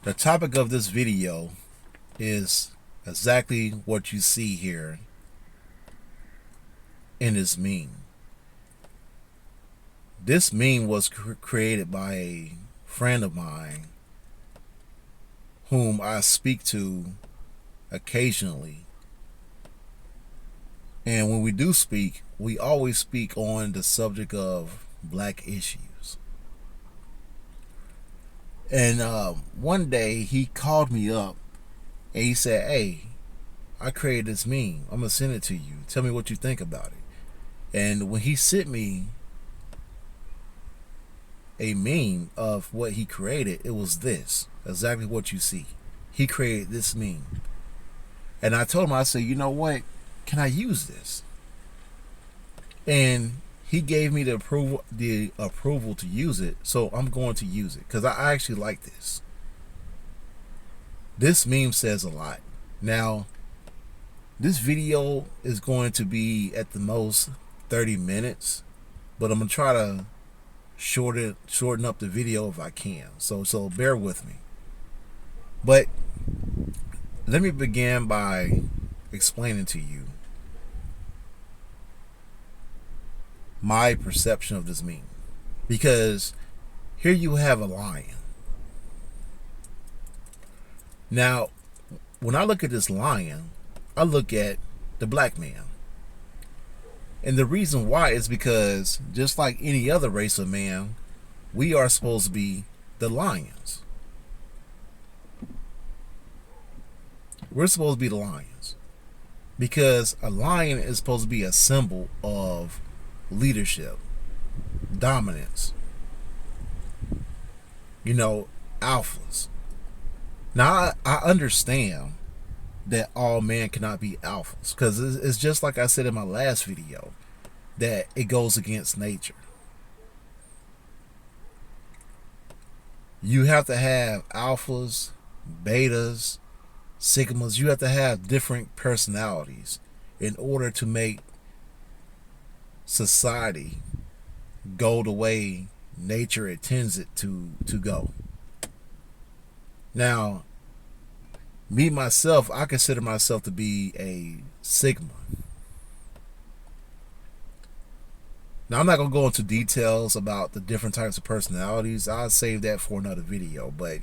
The topic of this video is exactly what you see here in this meme. This meme was created by a friend of mine whom I speak to occasionally. And when we do speak, we always speak on the subject of black issues. And one day he called me up and he said, "Hey, I created this meme. I'm going to send it to you. Tell me what you think about it." And when he sent me a meme of what he created, it was this, exactly what you see. He created this meme. And I told him, I said, you know what? Can I use this? And he gave me the approval to use it, so I'm going to use it because I actually like this. This meme says a lot. Now, this video is going to be at the most 30 minutes, but I'm gonna try to shorten up the video if I can. So bear with me. But let me begin by explaining to you my perception of this meme. Because here you have a lion. Now, when I look at this lion, I look at the black man. And the reason why is because just like any other race of man, we are supposed to be the lions. We're supposed to be the lions. Because a lion is supposed to be a symbol of leadership, dominance, you know, alphas. Now, I understand that all men cannot be alphas because it's just like I said in my last video that it goes against nature. You have to have alphas, betas, sigmas. You have to have different personalities in order to make society go the way nature intends it to go. Now, me myself, I consider myself to be a sigma. Now, I'm not going to go into details about the different types of personalities. I'll save that for another video. But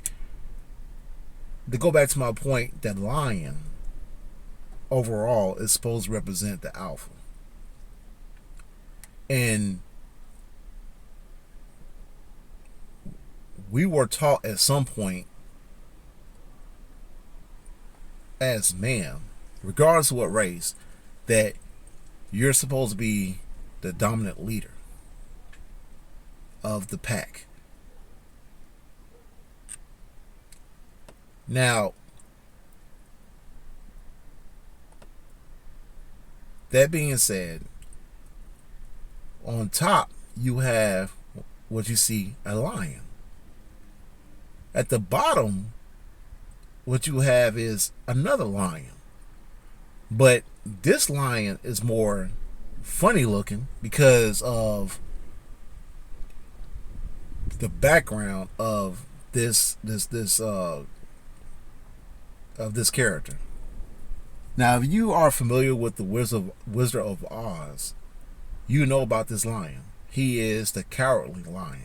to go back to my point, that lion overall is supposed to represent the alpha. And we were taught at some point as man, regardless of what race, that you're supposed to be the dominant leader of the pack. Now, that being said, on top you have what you see, a lion. At the bottom, what you have is another lion. But this lion is more funny looking because of the background of this character. Now, if you are familiar with the Wizard of Oz, you know about this lion. He is the cowardly lion.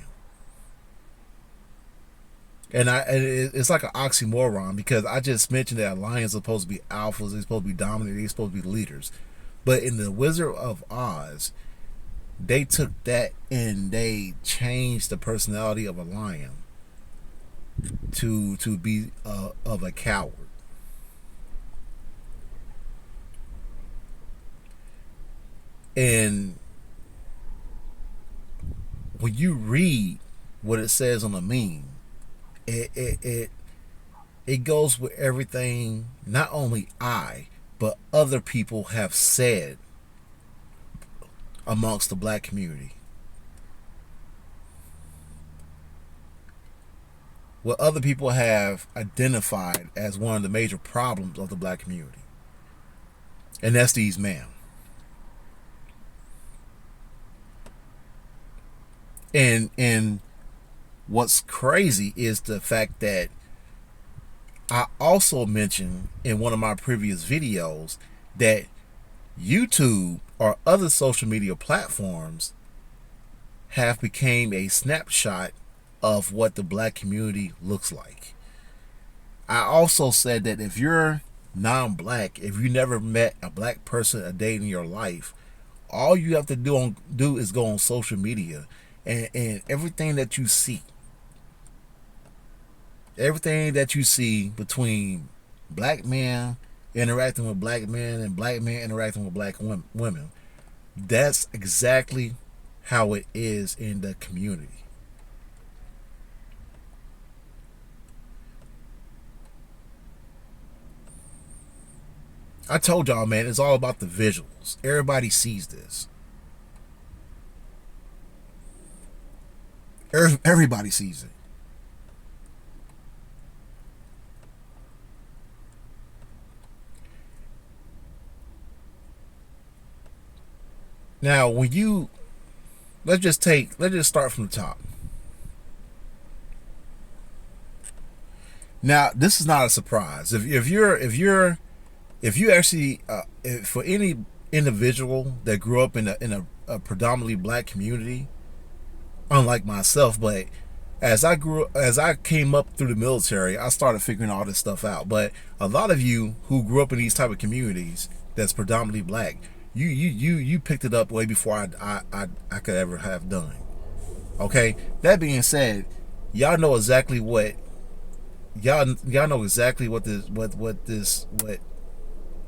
And it's like an oxymoron because I just mentioned that lions are supposed to be alphas, they're supposed to be dominant, they're supposed to be leaders. But in the Wizard of Oz, they took that and they changed the personality of a lion to be of a coward. And when you read what it says on the meme, it goes with everything not only I but other people have said amongst the black community. What other people have identified as one of the major problems of the black community. And that's these men. And what's crazy is the fact that I also mentioned in one of my previous videos that YouTube or other social media platforms have become a snapshot of what the black community looks like. I also said that if you're non-black, if you never met a black person a day in your life, all you have to do is go on social media, and everything that you see between black men interacting with black men and black men interacting with black women, that's exactly how it is in the community. I told y'all, man, it's all about the visuals. Everybody sees this. Everybody sees it. Now, when you let's just start from the top. Now, this is not a surprise. If you actually for any individual that grew up in a predominantly black community, unlike myself, but as I came up through the military, I started figuring all this stuff out. But a lot of you who grew up in these type of communities that's predominantly black, you picked it up way before I could ever have done. Okay. That being said, y'all know exactly what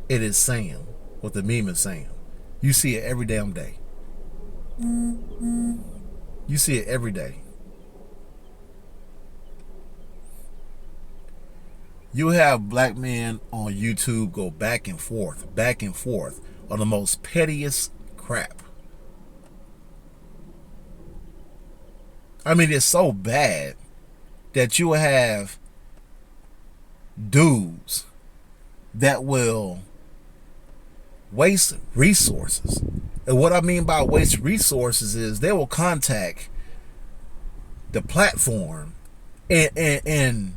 it is saying, what the meme is saying. You see it every damn day. You see it every day. You have black men on YouTube go back and forth on the most pettiest crap. I mean, it's so bad that you have dudes that will waste resources. And what I mean by waste resources is they will contact the platform and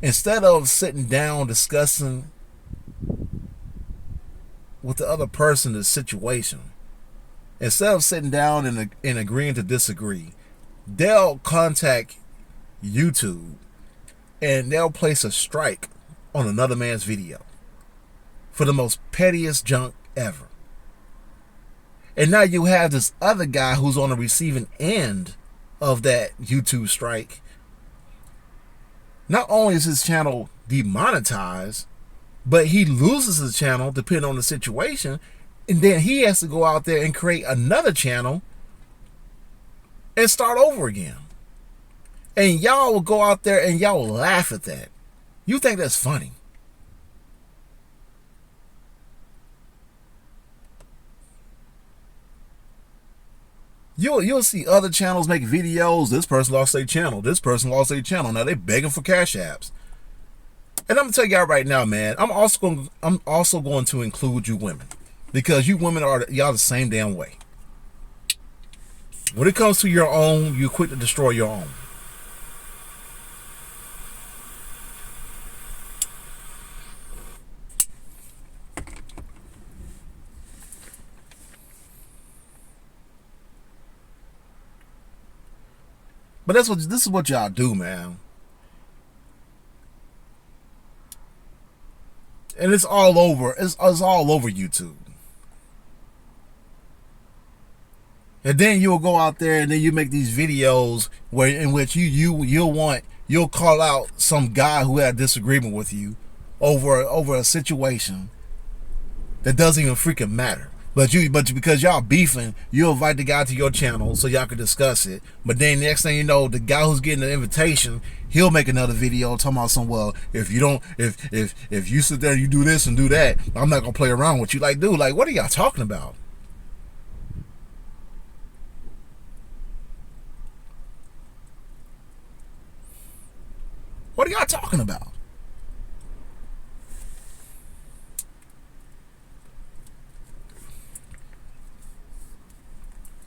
instead of sitting down discussing with the other person the situation, instead of sitting down and agreeing to disagree, they'll contact YouTube and they'll place a strike on another man's video for the most pettiest junk ever. And now you have this other guy who's on the receiving end of that YouTube strike. Not only is his channel demonetized, but he loses his channel depending on the situation, and then he has to go out there and create another channel and start over again. And y'all will go out there and y'all will laugh at that. You think that's funny. You'll see other channels make videos. This person lost their channel. This person lost their channel. Now they begging for cash apps. And I'm gonna tell y'all right now, man. I'm also going to include you women, because you women y'all the same damn way. When it comes to your own, you're quick to destroy your own. But this is what y'all do, man. And it's all over. It's all over YouTube. And then you'll go out there and then you make these videos in which you'll call out some guy who had a disagreement with you over a situation that doesn't even freaking matter. But because y'all beefing, you invite the guy to your channel so y'all can discuss it. But then next thing you know, the guy who's getting the invitation, he'll make another video talking about if you sit there and you do this and do that, I'm not gonna play around with you. Like, dude, like, what are y'all talking about? What are y'all talking about?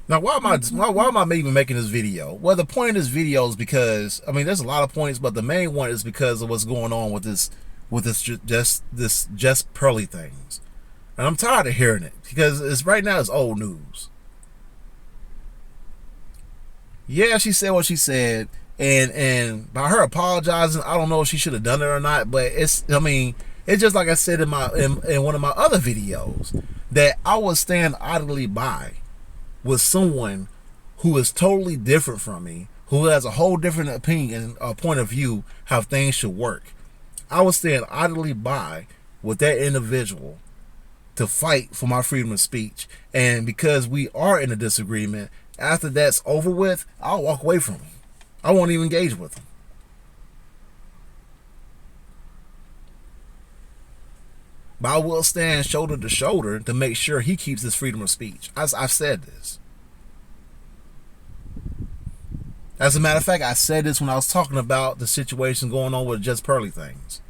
Now, why am I even making this video? Well, the point of this video is because, I mean, there's a lot of points, but the main one is because of what's going on with this just pearly things, and I'm tired of hearing it because it's right now it's old news. Yeah, she said what she said, and by her apologizing, I don't know if she should have done it or not, but I mean, it's just like I said in one of my other videos that I would stand idly by with someone who is totally different from me, who has a whole different opinion or point of view how things should work. I would stand idly by with that individual to fight for my freedom of speech. And because we are in a disagreement, after that's over with, I'll walk away from him. I won't even engage with him. But I will stand shoulder to shoulder to make sure he keeps his freedom of speech. I've said this. As a matter of fact, I said this when I was talking about the situation going on with just pearly things.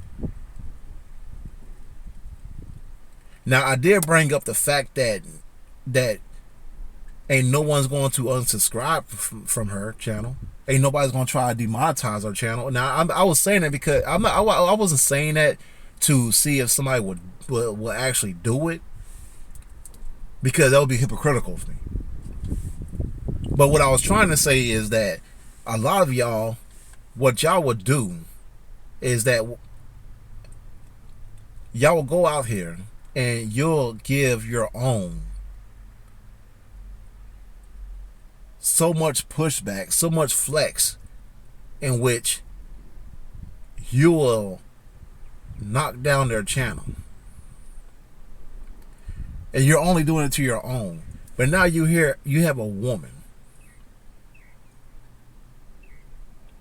Now, I did bring up the fact that ain't no one's going to unsubscribe from her channel. Ain't nobody's going to try to demonetize her channel. Now, I was saying that because I wasn't saying that to see if somebody would actually do it, because that would be hypocritical of me. But what I was trying to say is that a lot of y'all, what y'all would do is that y'all will go out here and you'll give your own so much pushback, so much flex, in which you will knock down their channel. And you're only doing it to your own. But now you have a woman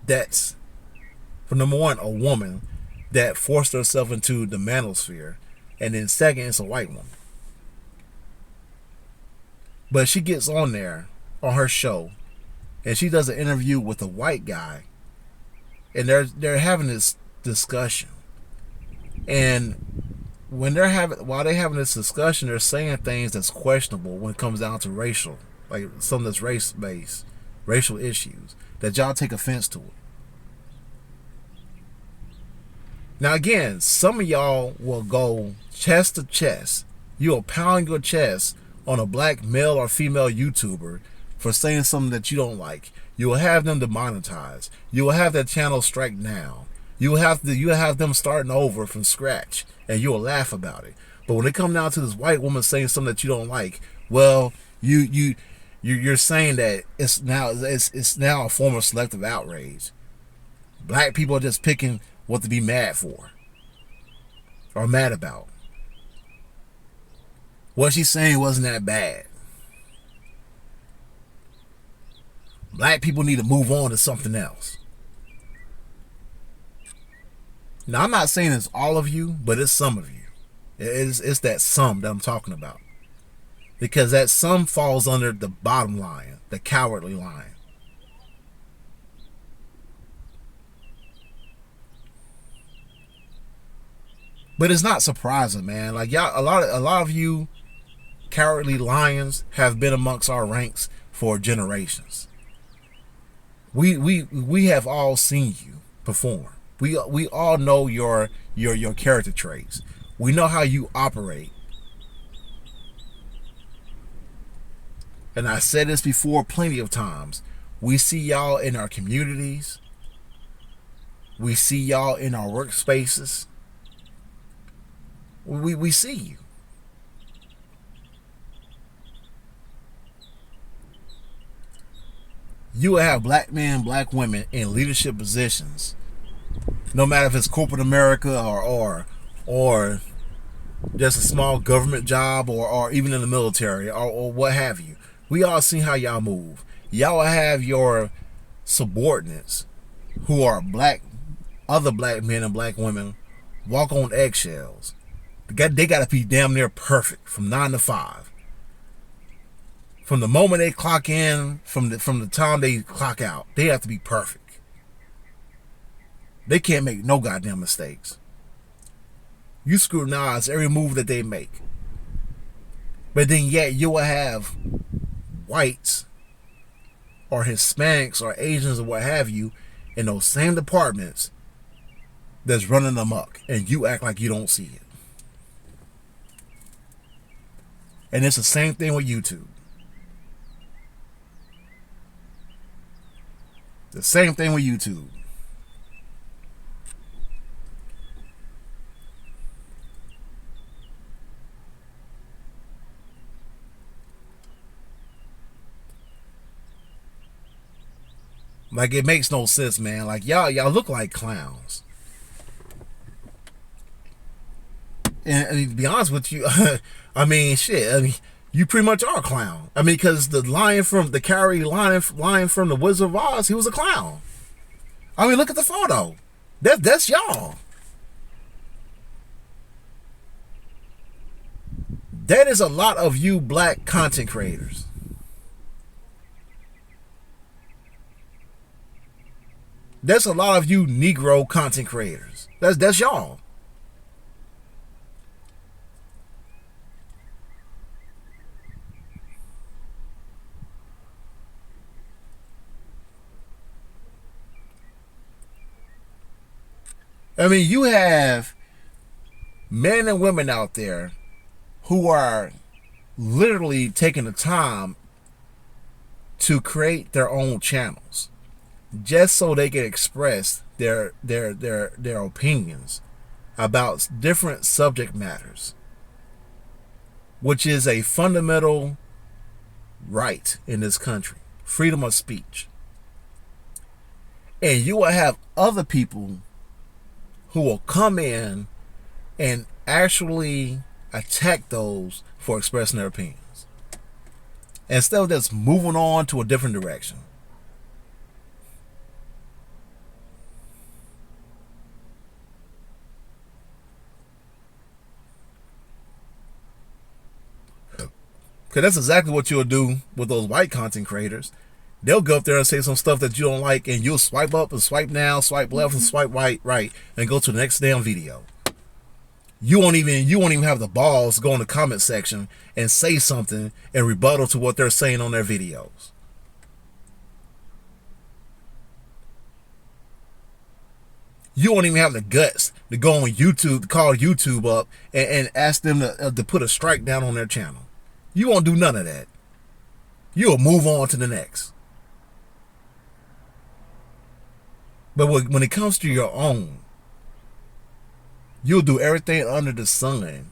that's, for number one, a woman that forced herself into the manosphere, and then second, it's a white woman. But she gets on there on her show and she does an interview with a white guy, and they're having this discussion. And while they're having this discussion, they're saying things that's questionable when it comes down to racial, like some that's race-based, racial issues, that y'all take offense to it. Now again, some of y'all will go chest to chest. You'll pound your chest on a black male or female YouTuber for saying something that you don't like. You will have them demonetized. You will have their channel strike down. You will have them starting over from scratch, and you will laugh about it. But when it comes down to this white woman saying something that you don't like, well, you're saying that it's now a form of selective outrage. Black people are just picking what to be mad for or mad about. What she's saying wasn't that bad. Black people need to move on to something else. Now, I'm not saying it's all of you, but it's some of you. It's that some that I'm talking about. Because that some falls under the bottom line, the cowardly line. But it's not surprising, man. Like, y'all, a lot of you cowardly lions have been amongst our ranks for generations. We have all seen you perform. We all know your character traits. We know how you operate. And I said this before plenty of times. We see y'all in our communities. We see y'all in our workspaces. We see you. You will have black men, black women in leadership positions, no matter if it's corporate America or just a small government job or even in the military or what have you. We all see how y'all move. Y'all have your subordinates who are other black men and black women walk on eggshells. They got to be damn near perfect from 9 to 5. From the moment they clock in, from the time they clock out, they have to be perfect. They can't make no goddamn mistakes. You scrutinize every move that they make. But then yet you will have whites or Hispanics or Asians or what have you in those same departments that's running amok, and you act like you don't see it. And it's the same thing with YouTube. The same thing with YouTube. Like, it makes no sense, man. Like, y'all look like clowns. And to be honest with you, I mean, shit. I mean, you pretty much are a clown. I mean, because the cowardly lion from the Wizard of Oz, he was a clown. I mean, look at the photo. That's y'all. That is a lot of you black content creators. That's a lot of you Negro content creators. That's y'all. I mean, you have men and women out there who are literally taking the time to create their own channels just so they can express their opinions about different subject matters, which is a fundamental right in this country, freedom of speech. And you will have other people who will come in and actually attack those for expressing their opinions, instead of just moving on to a different direction. Because that's exactly what you'll do with those white content creators. They'll go up there and say some stuff that you don't like, and you'll swipe up and swipe down, swipe left and swipe right, and go to the next damn video. You won't even have the balls to go in the comment section and say something in rebuttal to what they're saying on their videos. You won't even have the guts to go on YouTube, to call YouTube up and ask them to put a strike down on their channel. You won't do none of that. You'll move on to the next. But when it comes to your own, you'll do everything under the sun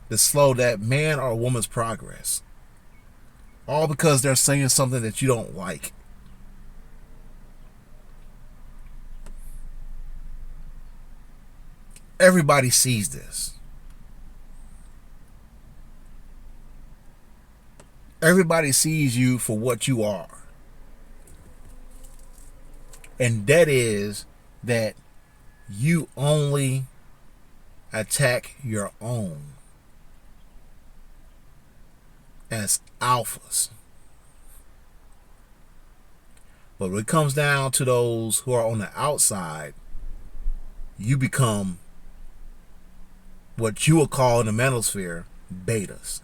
to slow that man or woman's progress. All because they're saying something that you don't like. Everybody sees this. Everybody sees you for what you are. And that is that you only attack your own as alphas. But when it comes down to those who are on the outside, you become what you would call in the manosphere betas.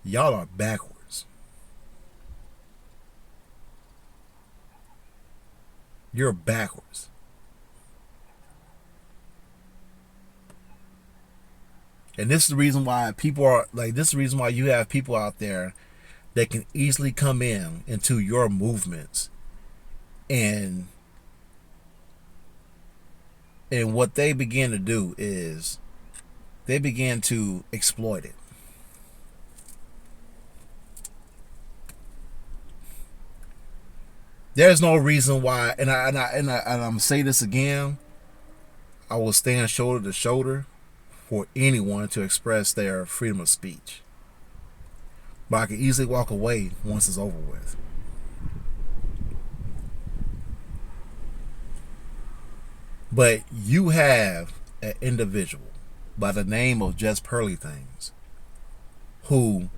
Y'all are backwards. You're backwards. And this is the reason why people are like, this is the reason why you have people out there that can easily come into your movements, and what they begin to do is they begin to exploit it. There's no reason why, and I'm gonna say this again, I will stand shoulder to shoulder for anyone to express their freedom of speech. But I can easily walk away once it's over with. But you have an individual by the name of Just Pearly Things, who,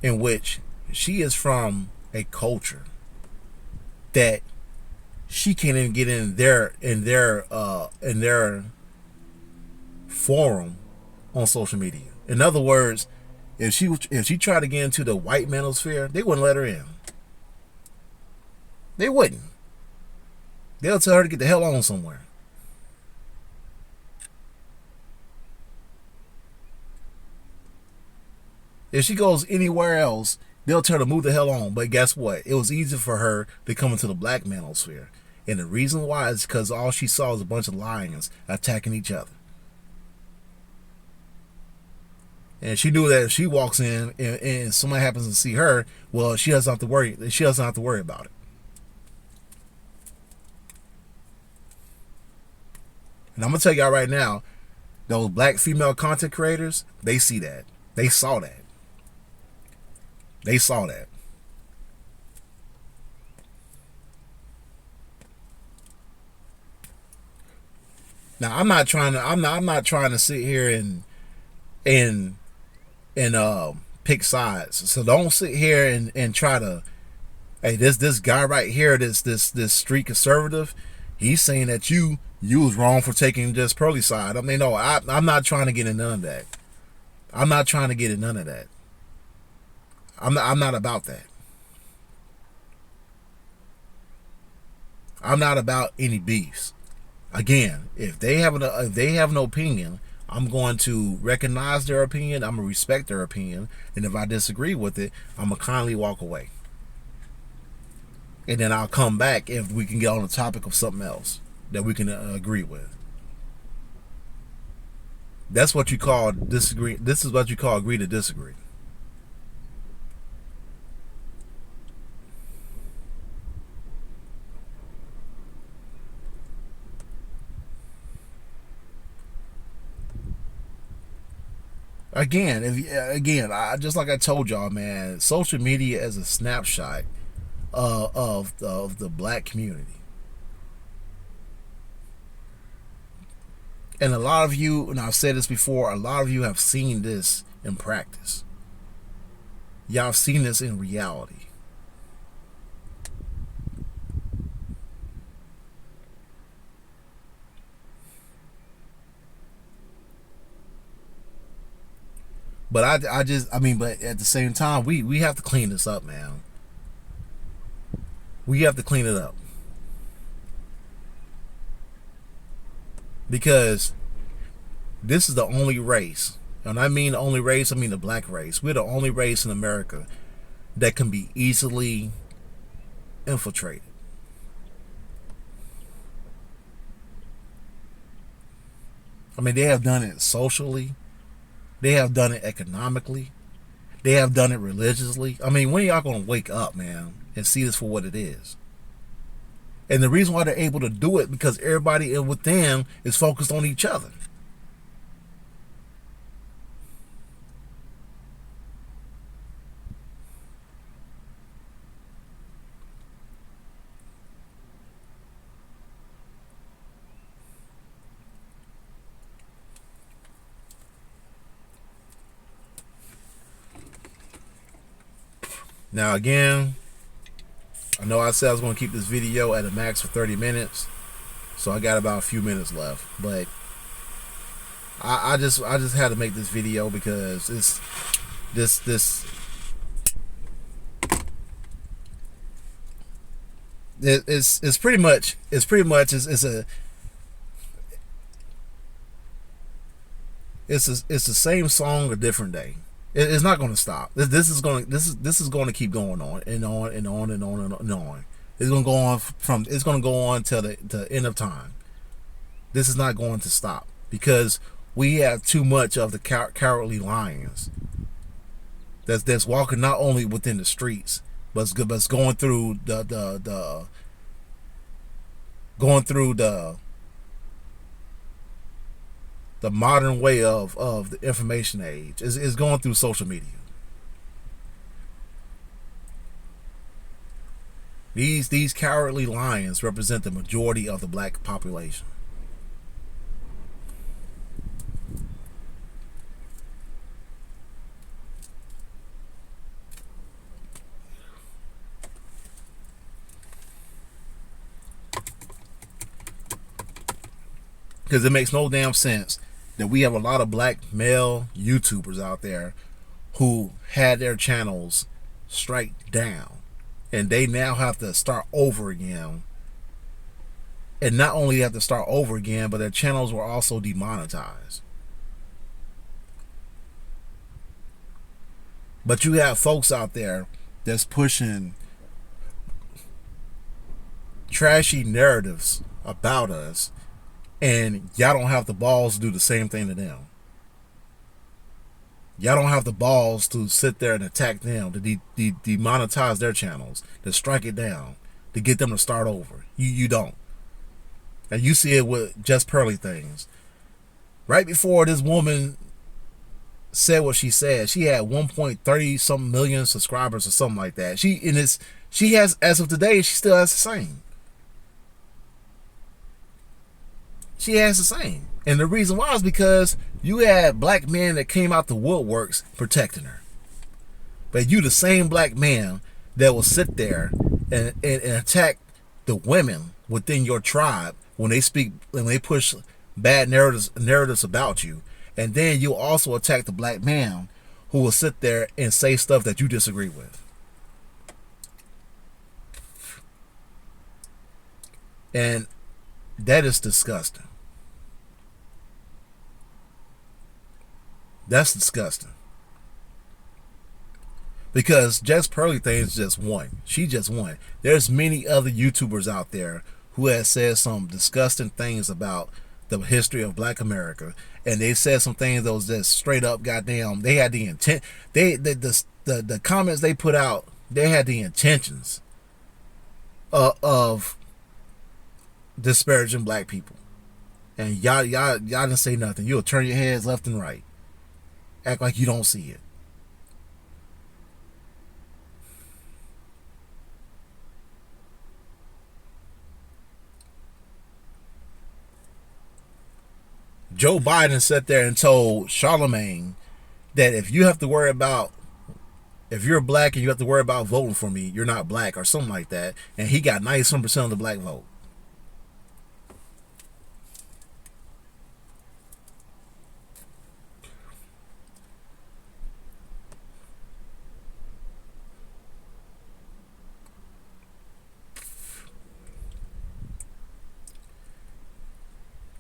in which she is from a culture that she can't even get in their forum on social media. In other words, if she tried to get into the white manosphere, they wouldn't let her in. They wouldn't. They'll tell her to get the hell on somewhere. If she goes anywhere else, they'll tell her to move the hell on. But guess what? It was easy for her to come into the black manosphere. And the reason why is because all she saw was a bunch of lions attacking each other. And she knew that if she walks in and somebody happens to see her, well, she doesn't have to worry. She doesn't have to worry about it. And I'm gonna tell y'all right now, those black female content creators, they see that. They saw that. They saw that. Now I'm not trying to sit here and pick sides. So don't sit here and try to, hey, this guy right here, this street conservative, he's saying that you was wrong for taking this Pearly side. I mean, no, I'm not trying to get in none of that. I'm not trying to get in none of that. I'm not about that. I'm not about any beefs. Again, if they have an opinion, I'm going to recognize their opinion. I'm gonna respect their opinion, and if I disagree with it, I'm gonna kindly walk away. And then I'll come back if we can get on the topic of something else that we can agree with. That's what you call disagree. This is what you call agree to disagree. Again, I just like I told y'all, man. Social media is a snapshot of the black community, and a lot of you, and I've said this before, a lot of you have seen this in practice. Y'all have seen this in reality. But but at the same time, we have to clean this up, man. We have to clean it up. Because this is the only race, and I mean the only race, I mean the black race. We're the only race in America that can be easily infiltrated. I mean, they have done it socially. They have done it economically. They have done it religiously. I mean, when y'all gonna wake up, man, and see this for what it is? And the reason why they're able to do it because everybody with them is focused on each other. Now again, I know I said I was going to keep this video at a max for 30 minutes, so I got about a few minutes left. But I just had to make this video because it's pretty much it's the same song a different day. It's not going to stop. This is going to keep going on and on and on and on and on. It's going to go on till the end of time. This is not going to stop because we have too much of the cowardly lions that's walking not only within the streets, but it's going through the modern way of the information age is going through social media. These cowardly lions represent the majority of the black population. Because it makes no damn sense that we have a lot of black male YouTubers out there who had their channels strike down, and they now have to start over again. And not only have to start over again, but their channels were also demonetized. But you have folks out there that's pushing trashy narratives about us, and y'all don't have the balls to do the same thing to them. Y'all don't have the balls to sit there and attack them, to demonetize their channels, to strike it down, to get them to start over. You don't. And you see it with Just Pearly Things. Right before this woman said what she said, she had 1.30 something million subscribers or something like that. She has, as of today, she still has the same. She has the same. And the reason why is because you had black men that came out the woodworks protecting her. But you the same black man that will sit there and attack the women within your tribe when they push bad narratives about you. And then you'll also attack the black man who will sit there and say stuff that you disagree with. And that is disgusting. That's disgusting. Because Just Pearly Things just won. She just won. There's many other YouTubers out there who has said some disgusting things about the history of Black America, and they said some things that was just straight up goddamn. They had the intent. The comments they put out, they had the intentions of disparaging black people, and y'all didn't say nothing. You'll turn your heads left and right, act like you don't see it. Joe Biden sat there and told Charlemagne that if you're black and you have to worry about voting for me, you're not black, or something like that. And he got 97% of the black vote.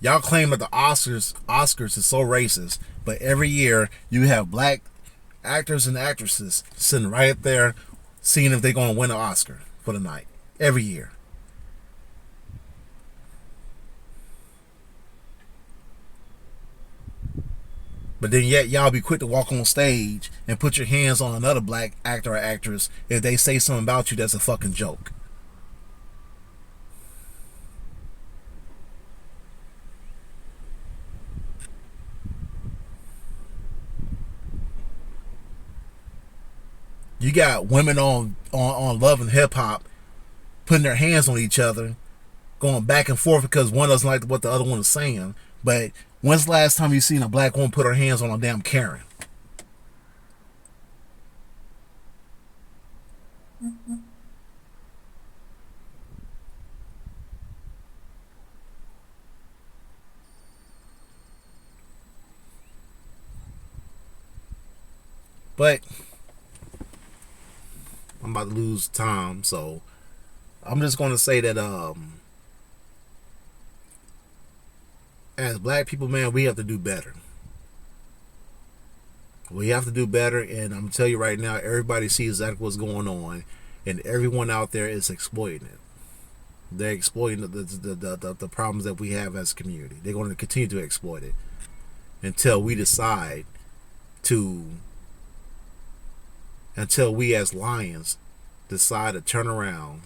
Y'all claim that the Oscars is so racist, but every year you have black actors and actresses sitting right up there seeing if they're going to win an Oscar for the night. Every year. But then yet y'all be quick to walk on stage and put your hands on another black actor or actress if they say something about you that's a fucking joke. You got women on Love and Hip Hop putting their hands on each other, going back and forth because one doesn't like what the other one is saying. But when's the last time you seen a black woman put her hands on a damn Karen? But I'm about to lose time, so I'm just going to say that as black people, man, we have to do better. We have to do better, and I'm going to tell you right now, everybody sees exactly what's going on, and everyone out there is exploiting it. They're exploiting the problems that we have as a community. They're going to continue to exploit it until we decide until we as lions decide to turn around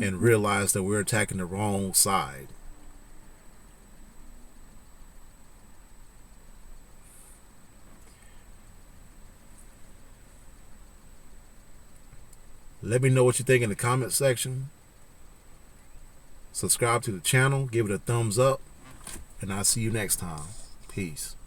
and realize that we're attacking the wrong side. Let me know what you think in the comment section. Subscribe to the channel, give it a thumbs up, and I'll see you next time. Peace.